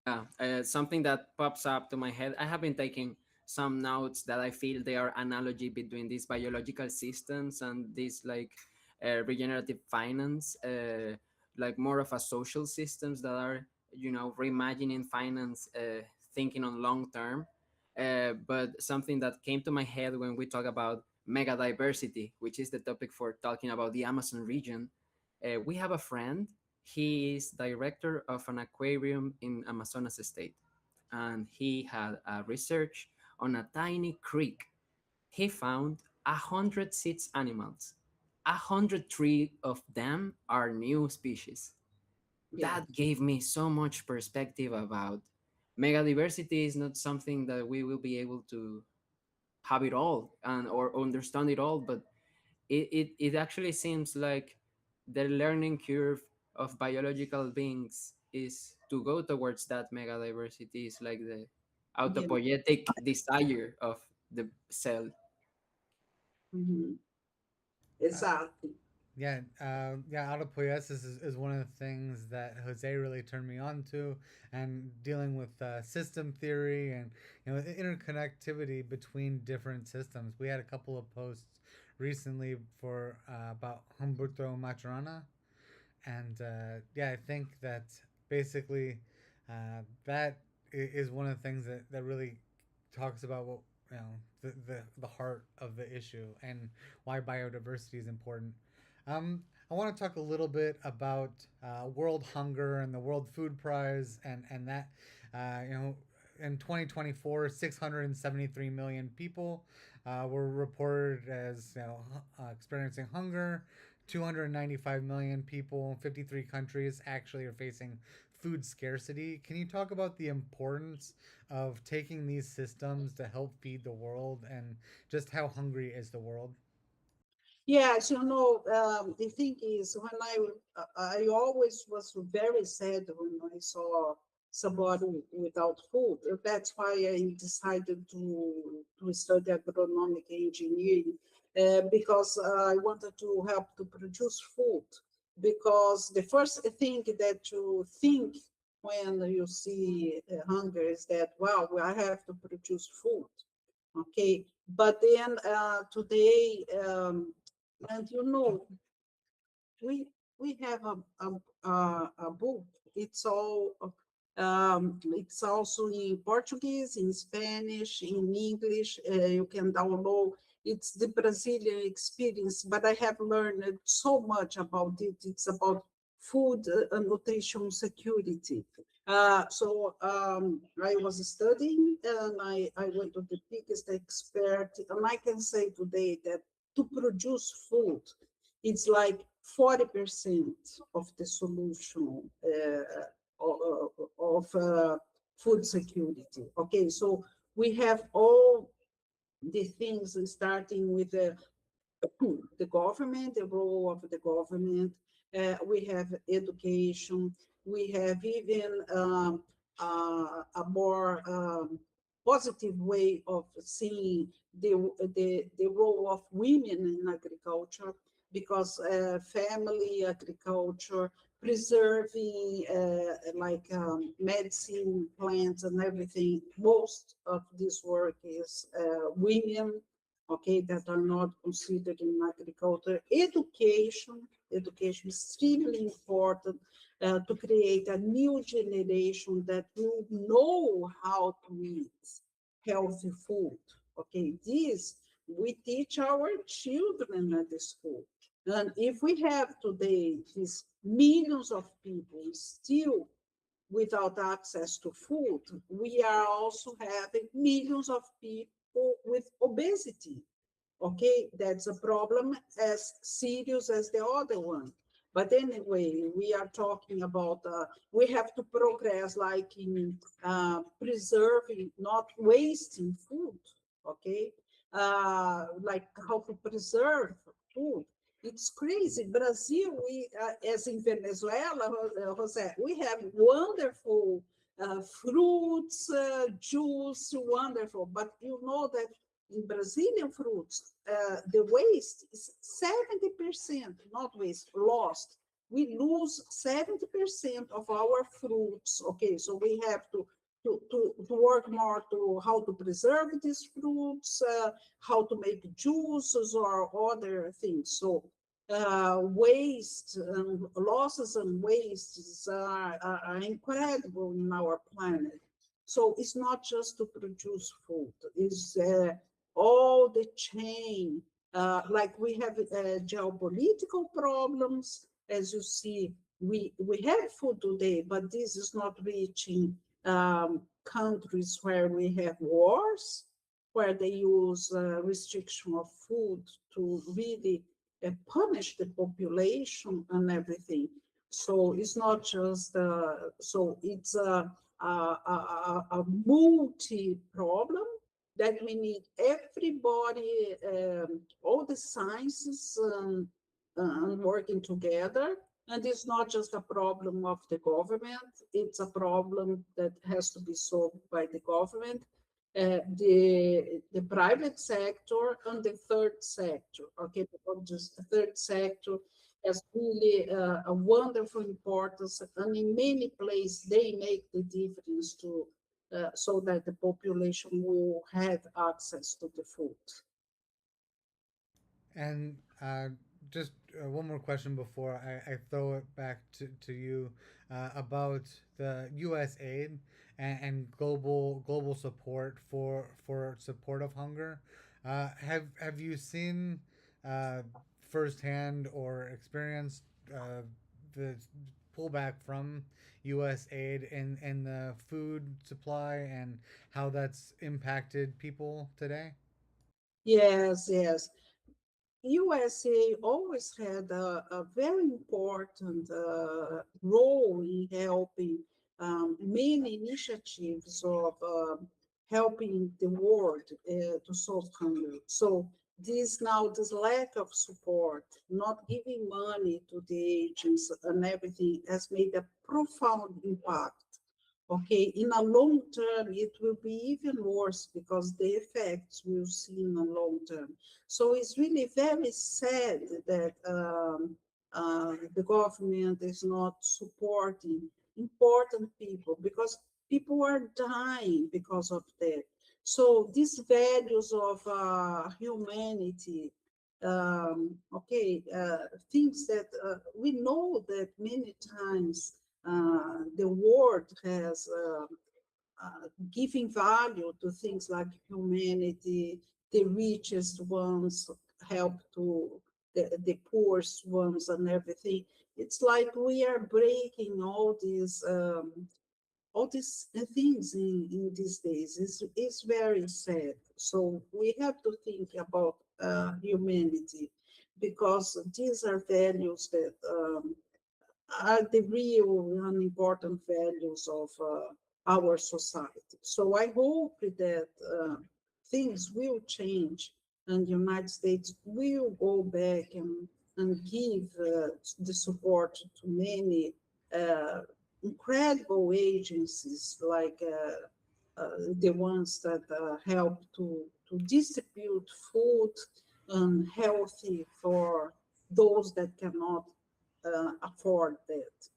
S3: Yeah, something that pops up to my head. I have been taking some notes that I feel they are analogy between these biological systems and this like regenerative finance, like more of a social systems that are reimagining finance, thinking on long term. But something that came to my head when we talk about mega diversity, which is the topic for talking about the Amazon region. We have a friend. He is director of an aquarium in Amazonas state, and he had a research on a tiny creek. He found 106 animals. 103 of them are new species.
S2: Yeah.
S3: That gave me so much perspective about megadiversity is not something that we will be able to have it all and or understand it all, but it actually seems like the learning curve of biological beings is to go towards that mega diversity is like the
S2: Yeah.
S3: autopoietic desire of the cell.
S2: Mhm.
S1: Uh,
S2: Exactly.
S1: yeah, autopoiesis is one of the things that Jose really turned me on to, and dealing with system theory and the interconnectivity between different systems. We had a couple of posts recently for about Humberto Maturana, and yeah, I think that basically that is one of the things that really talks about what the heart of the issue and why biodiversity is important. I want to talk a little bit about world hunger and the World Food Prize and that in 2024, 673 million people were reported as experiencing hunger. 295 million people in 53 countries actually are facing food scarcity. Can you talk about the importance of taking these systems to help feed the world and just how hungry is the world?
S2: Yes, the thing is, when I always was very sad when I saw somebody without food. That's why I decided to study agronomic engineering, because I wanted to help to produce food. Because the first thing that you think when you see hunger is that, well, I have to produce food. Okay, but then today, and we we have a book. It's all it's also in Portuguese, in Spanish, in English. You can download. It's the Brazilian experience, but I have learned so much about it. It's about food and nutrition security. So I was studying and I went to the biggest expert, and I can say today that to produce food, it's like 40% of the solution of food security. Okay, so we have all the things starting with the government, the role of the government. We have education. We have even a more positive way of seeing the role of women in agriculture, because family agriculture, preserving medicine plants and everything, most of this work is women, okay, that are not considered in agriculture. Education is extremely important to create a new generation that will know how to eat healthy food. Okay, this we teach our children at the school. And if we have today these millions of people still without access to food, we are also having millions of people with obesity. Okay, that's a problem as serious as the other one. But anyway, we are talking about we have to progress like in preserving, not wasting food. Okay, like how to preserve food. It's crazy. Brazil, we as in Venezuela, Jose, we have wonderful fruits, juice, wonderful. But you know that in Brazilian fruits, the waste is 70%, not waste, lost. We lose 70% of our fruits. Okay, so we have to work more to how to preserve these fruits, how to make juices or other things. So waste and losses and wastes are incredible in our planet. So it's not just to produce food, it's all the chain. Like we have geopolitical problems, as you see, we have food today, but this is not reaching countries where we have wars, where they use restriction of food to really punish the population and everything. So it's not just, so it's a multi problem that we need everybody, all the sciences working together. And it's not just a problem of the government, it's a problem that has to be solved by the government, the private sector, and the third sector. Okay, because just the third sector has really a wonderful importance, and in many places they make the difference to so that the population will have access to the food.
S1: And just one more question before I throw it back to you about the U.S. aid and global support for support of hunger. Have you seen uh, firsthand or experienced the pullback from U.S. aid in the food supply and how that's impacted people today?
S2: Yes, yes. USA always had a very important role in helping many initiatives of helping the world to solve hunger. So this lack of support, not giving money to the agents and everything, has made a profound impact. Okay, in a long term, it will be even worse because the effects we'll see in a long term. So it's really very sad that the government is not supporting important people, because people are dying because of that. So these values of humanity, things that we know that many times the world has giving value to things like humanity, the richest ones help to the poorest ones and everything. It's like we are breaking all these things in these days. It's very sad. So we have to think about humanity, because these are values that are the real and important values of our society. So I hope that things will change and the United States will go back and give the support to many uh, incredible agencies like the ones that help to distribute food healthy for those that cannot afford that.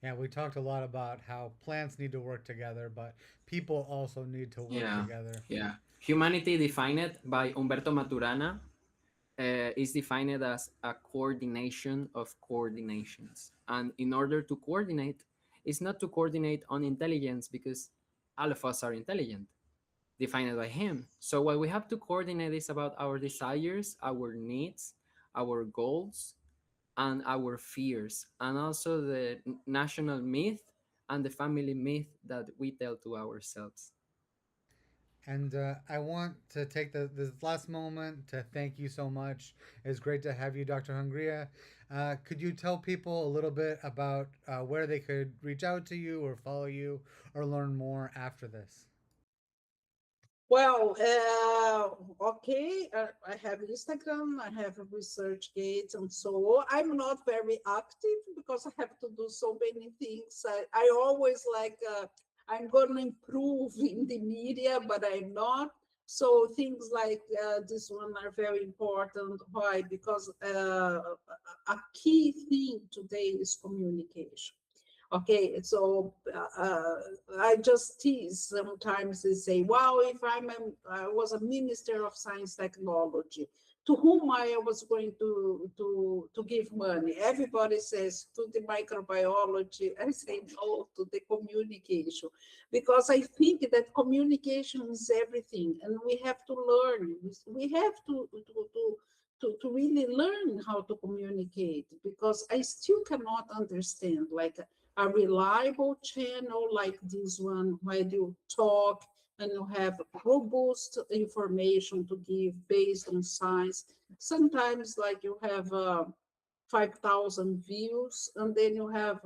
S1: Yeah, we talked a lot about how plants need to work together, but people also need to work
S3: Yeah,
S1: together.
S3: yeah. Humanity defined by Humberto Maturana is defined as a coordination of coordinations. And in order to coordinate, it's not to coordinate on intelligence because all of us are intelligent, defined by him. So what we have to coordinate is about our desires, our needs, our goals, and our fears, and also the national myth and the family myth that we tell to ourselves.
S1: And I want to take this last moment to thank you so much. It's great to have you, Dr. Hungria. Could you tell people a little bit about where they could reach out to you or follow you or learn more after this?
S2: Well, I have Instagram, I have a research gate, and so on. I'm not very active because I have to do so many things. I always like, I'm going to improve in the media, but I'm not. So things like this one are very important. Why? Because a key thing today is communication. Okay, so I just tease sometimes. They say, "Wow, if I was a minister of science technology, to whom I was going to give money?" Everybody says to the microbiology. I say no, to the communication, because I think that communication is everything, and we have to learn. We have to really learn how to communicate, because I still cannot understand like a reliable channel like this one where you talk and you have robust information to give based on science. Sometimes like you have 5,000 views, and then you have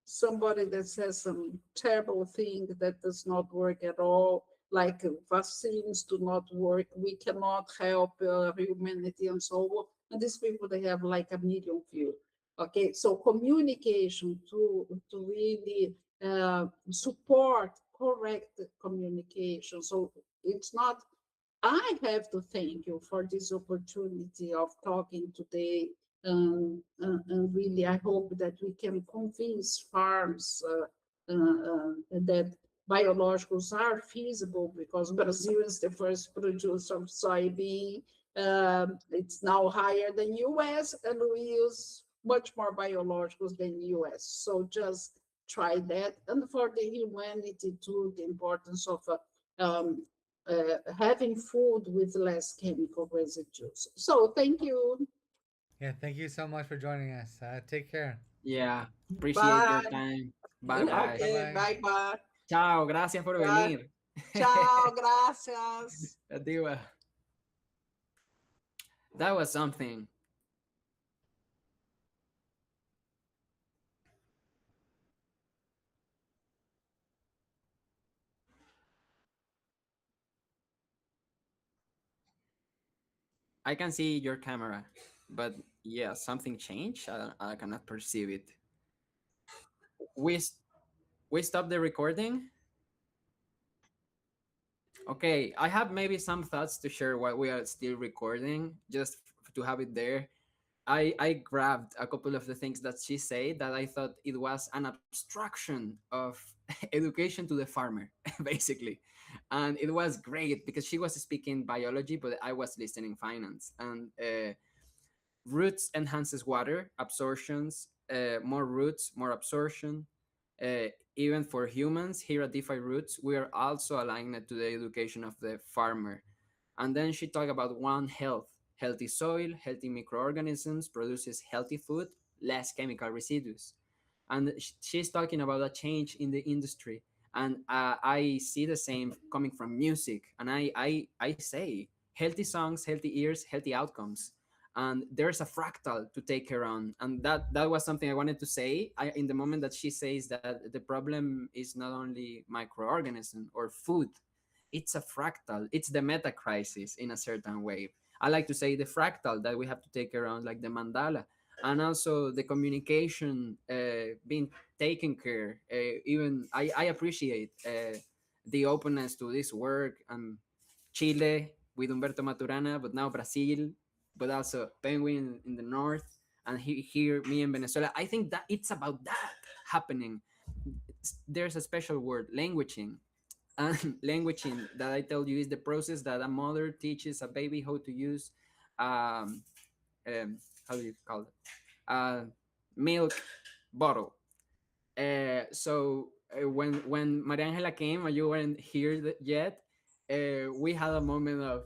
S2: somebody that says some terrible thing that does not work at all, like vaccines do not work, we cannot help humanity, and so on. And these people, they have like a million views. Okay, so communication to really support correct communication. So it's not, I have to thank you for this opportunity of talking today. And really, I hope that we can convince farms that biologicals are feasible, because Brazil is the first producer of soybean. It's now higher than US, and we use much more biologicals than US. So just try that. And for the humanity too, the importance of having food with less chemical residues. So thank you.
S1: Yeah, thank you so much for joining us. Take care.
S3: Yeah, appreciate your
S2: Bye.
S3: time. Bye bye.
S1: Bye
S2: Okay,
S1: bye.
S2: bye bye.
S3: Chao, gracias por
S2: Bye.
S3: venir.
S2: Ciao, gracias.
S3: Adiós. That was something. I can see your camera, but yeah, something changed. I cannot perceive it. We we stopped the recording. Okay, I have maybe some thoughts to share while we are still recording, just to have it there. I grabbed a couple of the things that she said that I thought it was an abstraction of education to the farmer, basically. And it was great because she was speaking biology, but I was listening finance. And roots enhances water absorptions, more roots, more absorption. Even for humans here at DeFi Roots, we are also aligned to the education of the farmer. And then she talked about one health, healthy soil, healthy microorganisms produces healthy food, less chemical residues. And she's talking about a change in the industry. And I see the same coming from music. And I say healthy songs, healthy ears, healthy outcomes. And there's a fractal to take her on. And that was something I wanted to say. In the moment that she says that the problem is not only microorganism or food, it's a fractal. It's the meta crisis in a certain way. I like to say the fractal that we have to take around, like the mandala, and also the communication being taken care. Even I appreciate the openness to this work and Chile with Humberto Maturana, but now Brazil, but also Penguin in the north, and here me in Venezuela. I think that it's about that happening. There's a special word, languaging, and languaging that I tell you is the process that a mother teaches a baby how to use um, how do you call it, milk bottle. When Mariangela came and you weren't here yet, we had a moment of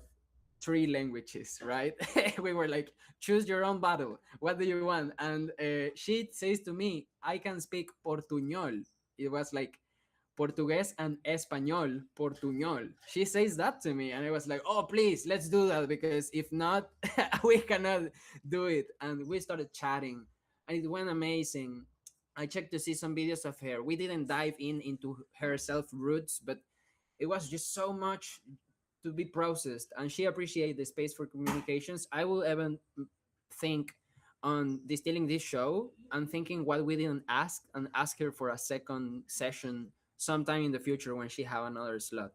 S3: three languages, right? We were like, choose your own battle. What do you want? And she says to me, I can speak Portuñol. It was like Portugués and Español, Portuñol. She says that to me, and I was like, oh, please, let's do that because if not, we cannot do it. And we started chatting, and it went amazing. I checked to see some videos of her. We didn't dive into her self roots, but it was just so much to be processed, and she appreciated the space for communications. I will even think on distilling this show and thinking what we didn't ask and ask her for a second session sometime in the future when she have another slot.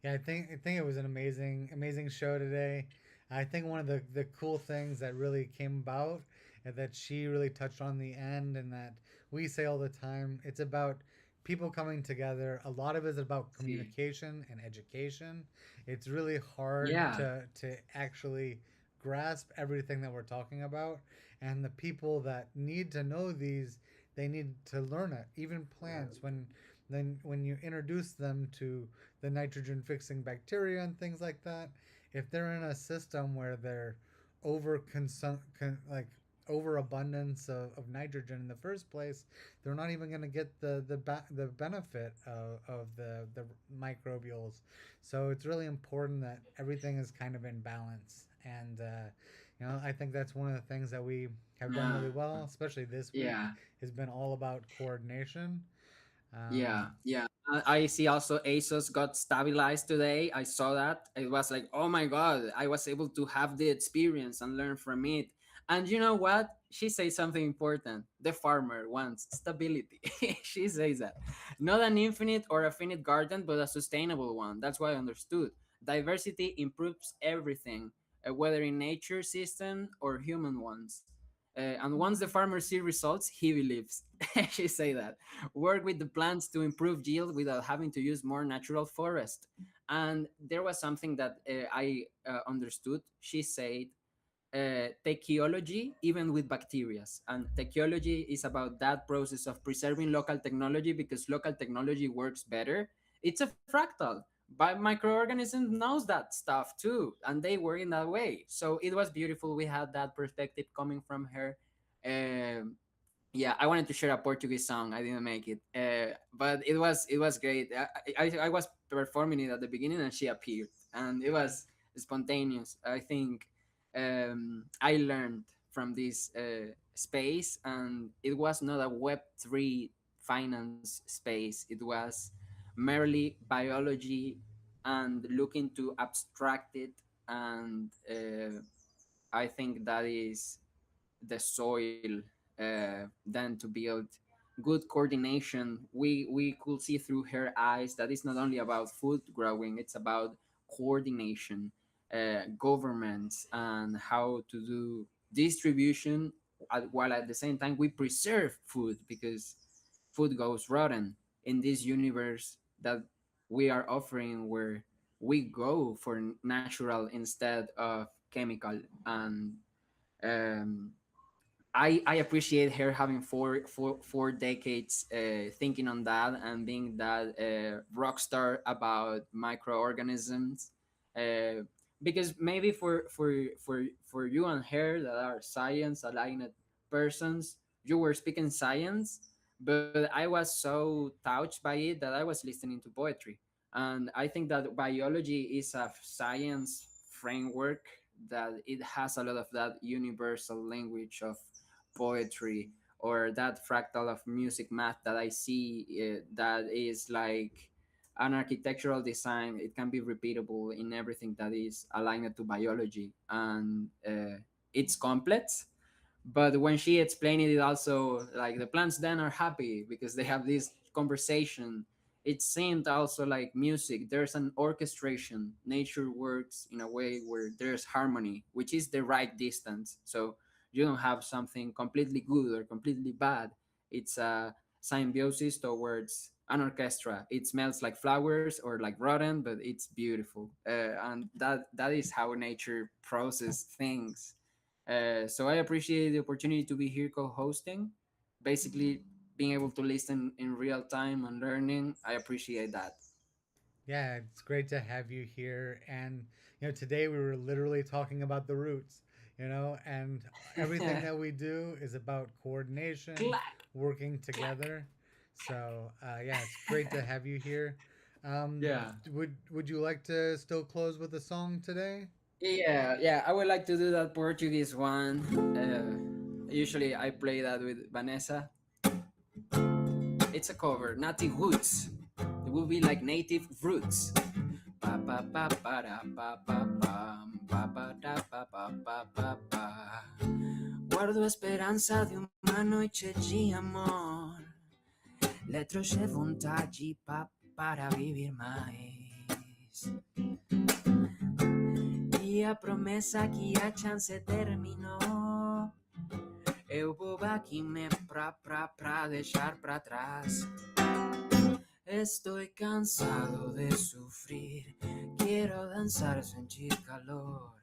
S1: Yeah, I think it was an amazing show today. I think one of the cool things that really came about and that she really touched on the end and that we say all the time, it's about people coming together. A lot of it is about
S3: See.
S1: communication and education. It's really hard
S3: Yeah.
S1: to actually grasp everything that we're talking about, and the people that need to know these, they need to learn it. Even plants, when you introduce them to the nitrogen fixing bacteria and things like that, if they're in a system where they're over like overabundance of nitrogen in the first place, they're not even going to get the benefit of the microbials. So it's really important that everything is kind of in balance. And I think that's one of the things that we have done
S3: Yeah.
S1: really well, especially this week,
S3: Yeah.
S1: has been all about coordination. um,
S3: Yeah. I see also ASOS got stabilized today. I saw that. It was like, oh my God, I was able to have the experience and learn from it. And you know what? She says something important. The farmer wants stability. She says that. Not an infinite or a finite garden, but a sustainable one. That's what I understood. Diversity improves everything, whether in nature system or human ones. And once the farmer sees results, he believes. She say that work with the plants to improve yield without having to use more natural forest. And there was something that I understood. She said technology even with bacteria, and technology is about that process of preserving local technology because local technology works better. It's a fractal, but microorganisms knows that stuff too, and they work in that way. So it was beautiful. We had that perspective coming from her. um, yeah, I wanted to share a Portuguese song. I didn't make it, but it was great. I was performing it at the beginning, and she appeared, and it was spontaneous. I think I learned from this space, and it was not a Web3 finance space. It was merely biology and looking to abstract it, and I think that is the soil, then to build good coordination. We could see through her eyes that it's not only about food growing, it's about coordination, governments, and how to do distribution, while at the same time we preserve food, because food goes rotten in this universe that we are offering, where we go for natural instead of chemical. And um, I appreciate her having four decades thinking on that and being that rock star about microorganisms. Uh, because maybe for you and her that are science aligned persons, you were speaking science, but I was so touched by it that I was listening to poetry. And I think that biology is a science framework, that it has a lot of that universal language of poetry, or that fractal of music math that I see, that is like an architectural design. It can be repeatable in everything that is aligned to biology, and it's complex. But when she explained it also, like, the plants then are happy because they have this conversation. It seemed also like music. There's an orchestration. Nature works in a way where there's harmony, which is the right distance. So you don't have something completely good or completely bad. It's a symbiosis towards an orchestra. It smells like flowers or like rotten, but it's beautiful. And that is how nature processes things. So I appreciate the opportunity to be here co-hosting. Basically, being able to listen in real time and learning, I appreciate that.
S1: Yeah, it's great to have you here. And, today we were literally talking about the roots, and everything that we do is about coordination,
S3: Clack,
S1: working
S3: clack.
S1: together. So, yeah, it's great to have you here.
S3: Yeah.
S1: Would you like to still close with a song today?
S3: Yeah. I would like to do that Portuguese one. Usually I play that with Vanessa. It's a cover, native roots. It will be like native roots. Pa pa pa pa da pa pa pa da pa pa. Guardo speranza di una noche de amor. Le troche vontade para viver mais. E a promessa que a chance terminou. Eu vou aqui me pra deixar pra trás. Estoy cansado de sufrir, quiero danzar, sentir calor.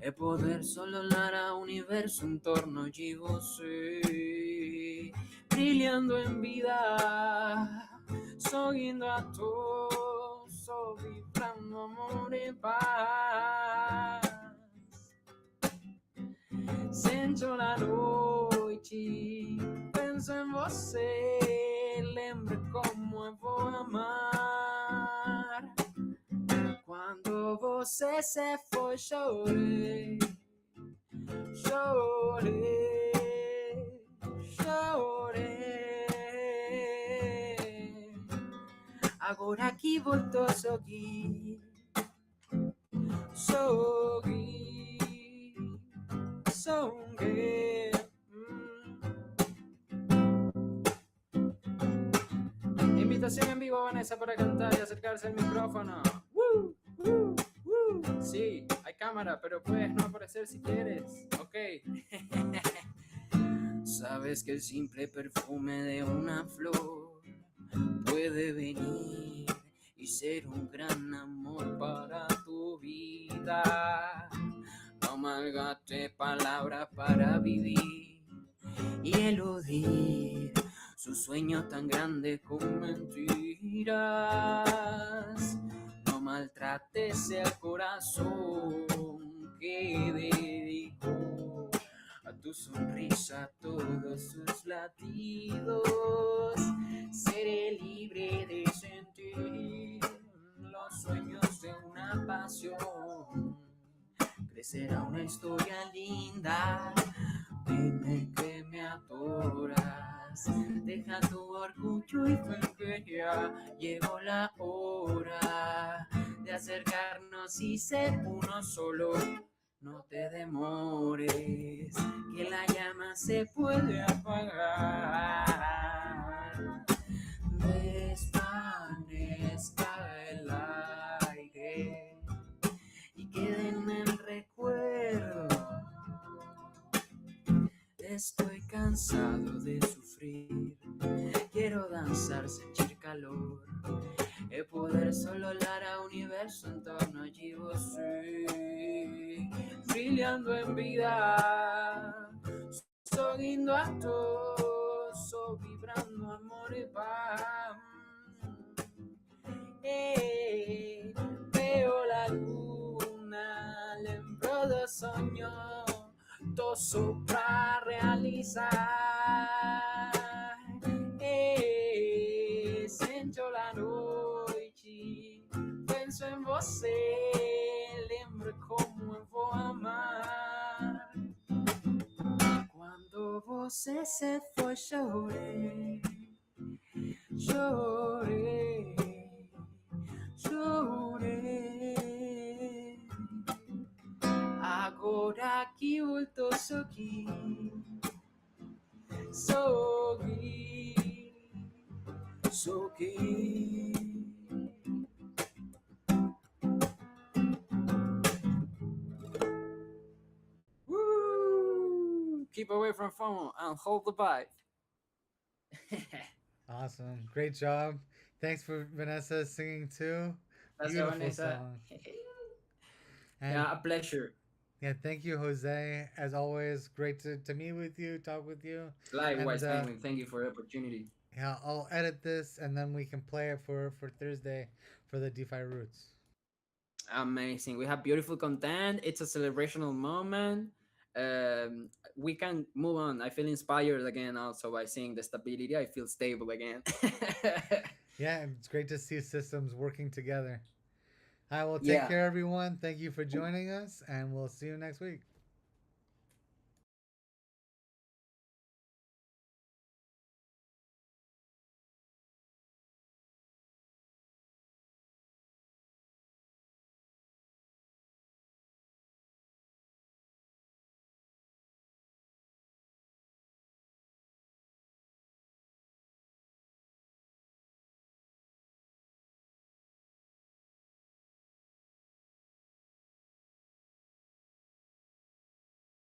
S3: E poder solar a universo en torno de você. Brilhando en vida, sorrindo a todos, só vibrando amor e paz. Sento na noite, penso em você, lembro como eu vou amar. Quando você se foi, chorei, chorei, chorei. Agora que voltou a sorrir, sorrir, sorrir. Invitación en vivo, Vanessa, para cantar y acercarse al micrófono. ¡Woo! ¡Woo! ¡Woo! Sí, hay cámara, pero puedes no aparecer si quieres. Ok. Sabes que el simple perfume de una flor puede venir y ser un gran amor para tu vida. No malgaste palabras para vivir y eludir su sueño tan grande con mentiras. No maltrates el corazón que dedicó a tu sonrisa todos sus latidos. Seré libre de sentir los sueños de una pasión. Crecerá una historia linda. Dime que me adoras. Deja tu orgullo y fe que ya llegó la hora de acercarnos y ser uno solo. No te demores, que la llama se puede apagar. Desvanezca el aire y quede en el recuerdo Estoy cansado de sufrir. Quiero danzar, sentir calor. Poder solo olhar ao universo em torno de você. Brilhando em vida. Sorrindo a todos. Só vibrando amor e paz. Veo la luna, lembro do sonho, tô só pra realizar. Sento la noite, penso em você, lembro como eu vou amar. Quando você se foi, chorei, chorei. Chorei. Agora que voltou, sorri, sorri, sorri. Woo! Keep away from phone and hold the vibe.
S1: Awesome. Great job. Thanks for Vanessa singing too.
S3: Gracias,
S1: Beautiful
S3: Vanessa.
S1: song. And
S3: Yeah, a pleasure.
S1: yeah, thank you, Jose. As always, great to meet with you, talk with you. And
S3: Likewise, Penguin. Thank you for the opportunity.
S1: yeah, I'll edit this and then we can play it for Thursday for the DeFi Roots.
S3: Amazing. We have beautiful content. It's a celebrational moment. We can move on. I feel inspired again also by seeing the stability. I feel stable again.
S1: Yeah, it's great to see systems working together. I will take
S3: Yeah.
S1: care, everyone. Thank you for joining us, and we'll see you next week.